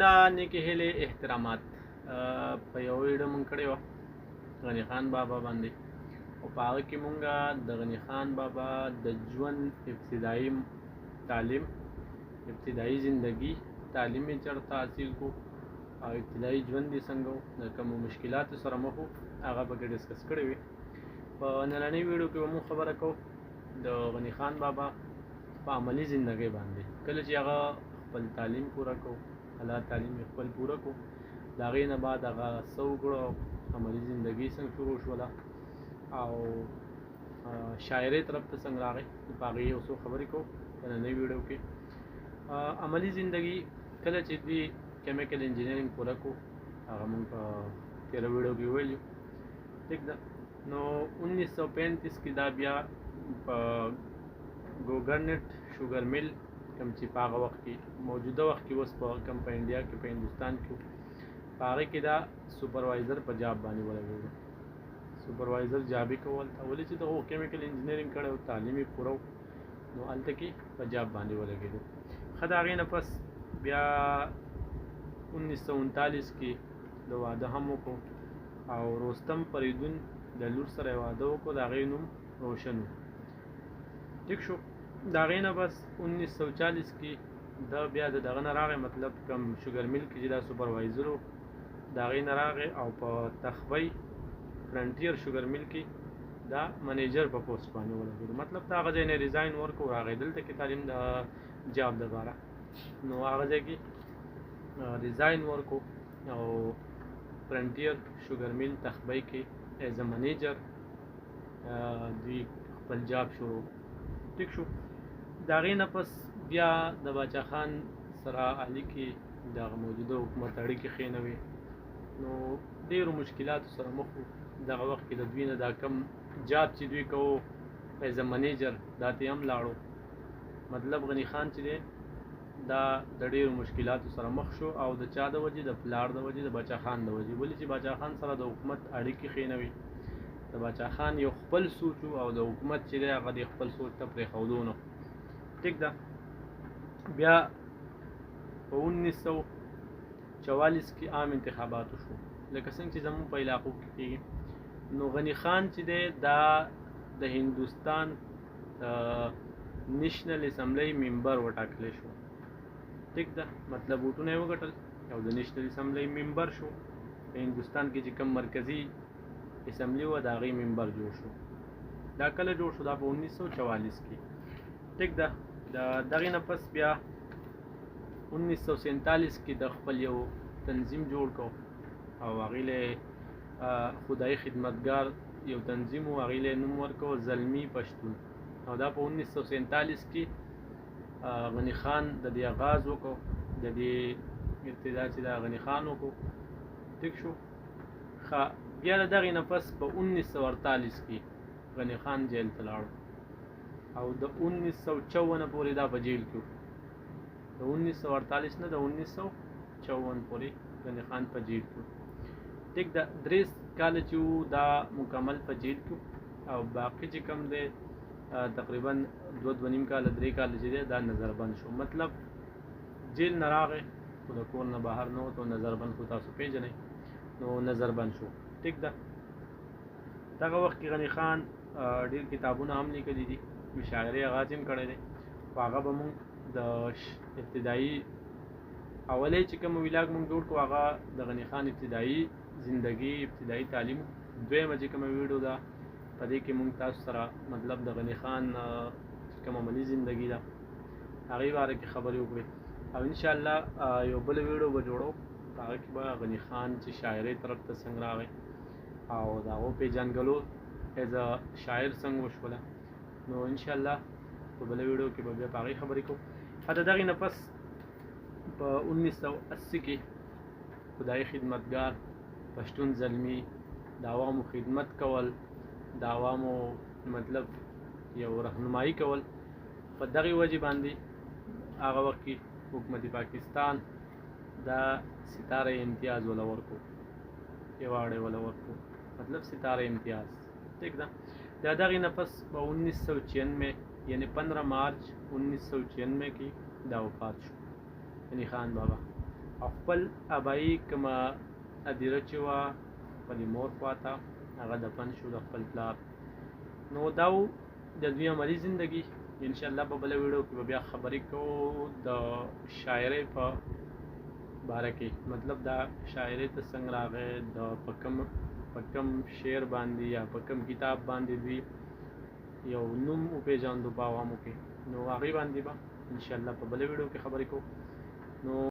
نیکې هیلې احترامات په یو ویډیو مونږ کړې وه غني خان بابا باندې او په هغه کې مونږ د غني خان بابا د ژوند ابتدایي تعلیم ابتدایي زندگی تعلیم یې چېرته حاصل کړو او ابتدایي ژوند یې څنګه و د کومو مشکلاتو سره مخ وو هغه پکې ډسکس کړې وې. په نننۍ ویډیو کې به مونږ خبره کوو د غني خان بابا په عملي زندګۍ باندې. کله چې هغه خپل تعلیم پوره کړو اعلی تعلیم یې خپل پوره کړو د هغې نه بعد هغه څه وکړو عملي زندګي څنګه شروع شوله او شاعرۍ طرف ته څنګه راغی په هغې یو څو خبرې کوو په نننۍ ویډیو کې. عملي زندګي کله چې دوی کیمیکل انجینرینګ پوره کړو هغه مونږ په تېره ویډیو کې ویلي ټیک ده. نو 1935 کې دا بیا په ګوګرنټ شوګر میل کوم چې په هغه وخت کې موجوده وخت کې اوس په کوم په انډیا کې په هندوستان کې په هغې کې دا سوپروایزر په جاب باندې ولګېدو. سوپروایزر جاب یې کول ولې چې دغه کیمیکل انجینرینګ کړی و تعلیم یې پوره و نو هلته کې په جاب باندې ولګېدو. ښه د هغې نه پس بیا 1939 کې د واده هم وکړو او رستم فریدون د لور سره یې واده وکړو د هغې نوم روشن و ټیک شو. د هغې نه بس 1940 کې دا بیا د دغه نه راغی مطلب کم شوګر میل کې چې دا سوپروایزر و د هغې نه راغی او په تخبۍ فرنټیر شوګر میل کې دا منیجر په پوسټ باندې ولګېدو. مطلب د هغه ځای نه ریزاین ورکړو راغی دلته کې تعلیم د جاب دپاره نو هغه ځای کې ریزاین ورکړو او فرنټیر شوګر میل تخبۍ کې ایز ا منیجر دوی خپل جاب شروع ټیک شو. د هغې نه پس بیا د باچا خان سره اړیکې دغه موجوده حکومت اړیکې ښې نه وې نو ډېرو مشکلاتو سره مخ وو. دغه وخت کې د دوی نه دا کم جاب چې دوی کوو ایز ا منیجر دا ته هم لاړو. مطلب غني خان چې دی دا د ډېرو مشکلاتو سره مخ شو او د چا د وجې د پلار د وجې د باچا خان د وجې ولې چې باچا خان سره د حکومت اړیکې ښې نه وې. د باچا خان یو خپل سوچ او د حکومت چې دی هغه د خپل سوچ ته پرېښودو نو ټیک ده. بیا په 1944 کې عام انتخاباتو شو لکه څنګه چې زموږ په علاقو کې کېږي. نو غني خان چې دی دا د هندوستان نیشنل اسمبلی ممبر وټاکلی شو ټیک ده. مطلب ووټونه یې وګټل او د نیشنل اسمبلی ممبر شو. په هندوستان کې چې کوم مرکزي اسمبلی و د هغې ممبر جوړ شو. دا کله جوړ شو دا په 1944 کې ټیک ده. د دغې نه پس بیا 1947 کې د خپل یو تنظیم جوړ کړو او هغې له خدایي خدمتګار یو تنظیم و هغې له نوم ورکړو زلمي پښتون او دا په 1947 کې غني خان د دې آغاز وکړو د دې ابتدا چې دا غني خان وکړو ټیک شو. ښه بیا د دغې نه پس په 1948 کې غني خان جیل ته لاړو او د 1954 پورې دا په جیل کې د 1948 نه د 1954 پورې غني خان په جیل کې ټیک ده. 3 کاله چې وو دا مکمل په جیل کې او باقي چې کوم دی تقریبا 2.5 کاله 3 کاله چې دی دا نظربند شو. مطلب جیل نه راغی خو د کور نه بهر نه وتو نظربند خو تاسو پیژنئ نو نظربند شو ټیک ده. دغه وخت کې غني خان ډېر کتابونه هم لیکلي دي مشاعرې آغاز هم کړی دی خو هغه به مونږ د ابتدایي اولی چې کوم ویلاګ مونږ جوړ کړو هغه د غني خان ابتدایي زندګي ابتدایي تعلیم دویمه چې کومه ویډیو ده په دې کې مونږ تاسو سره مطلب د غني خان چې کوم عملي زندګي ده هغې باره کې خبرې وکړې او انشاءالله یو بله ویډیو به جوړو په هغه کې به غني خان چې شاعرۍ طرف ته څنګه راغی او د هغو پېژندګلو ایز ا شاعر څنګه وشوله نو انشاءالله په بله ویډیو کې به بیا په هغې خبرې کوو. د دغې نه پس په 1980 کې خدایي خدمتګار پښتون زلمي د عوامو خدمت کول د عوامو مطلب یو رهنمایي کول په دغې وجې باندې هغه وخت کې حکومت پاکستان دا ستاره امتیاز وله ورکړو ایوارډ یې وله ورکړو مطلب ستاره امتیاز ټیک ده. د دغې نه پس په 1996 یعنی 15 مارچ 1996 کې دا وفات شو غني خان بابا خپل ابایي کومه هدیره چې وه خپلې مور خواته هغه دفن شو د خپل پلار. نو دا و د دوی عملي زندګي. انشاءالله په بله ویډیو کې به بیا خبرې کوو د شاعرۍ په باره کې، مطلب دا شاعرۍ ته څنګه راغی، د په کم شعر باندې یا په کم کتاب باندې دوی یو نوم وپېژاندو په عوامو کې. نو هغې باندې به انشاءالله په بله ویډیو کې خبرې کوو. نو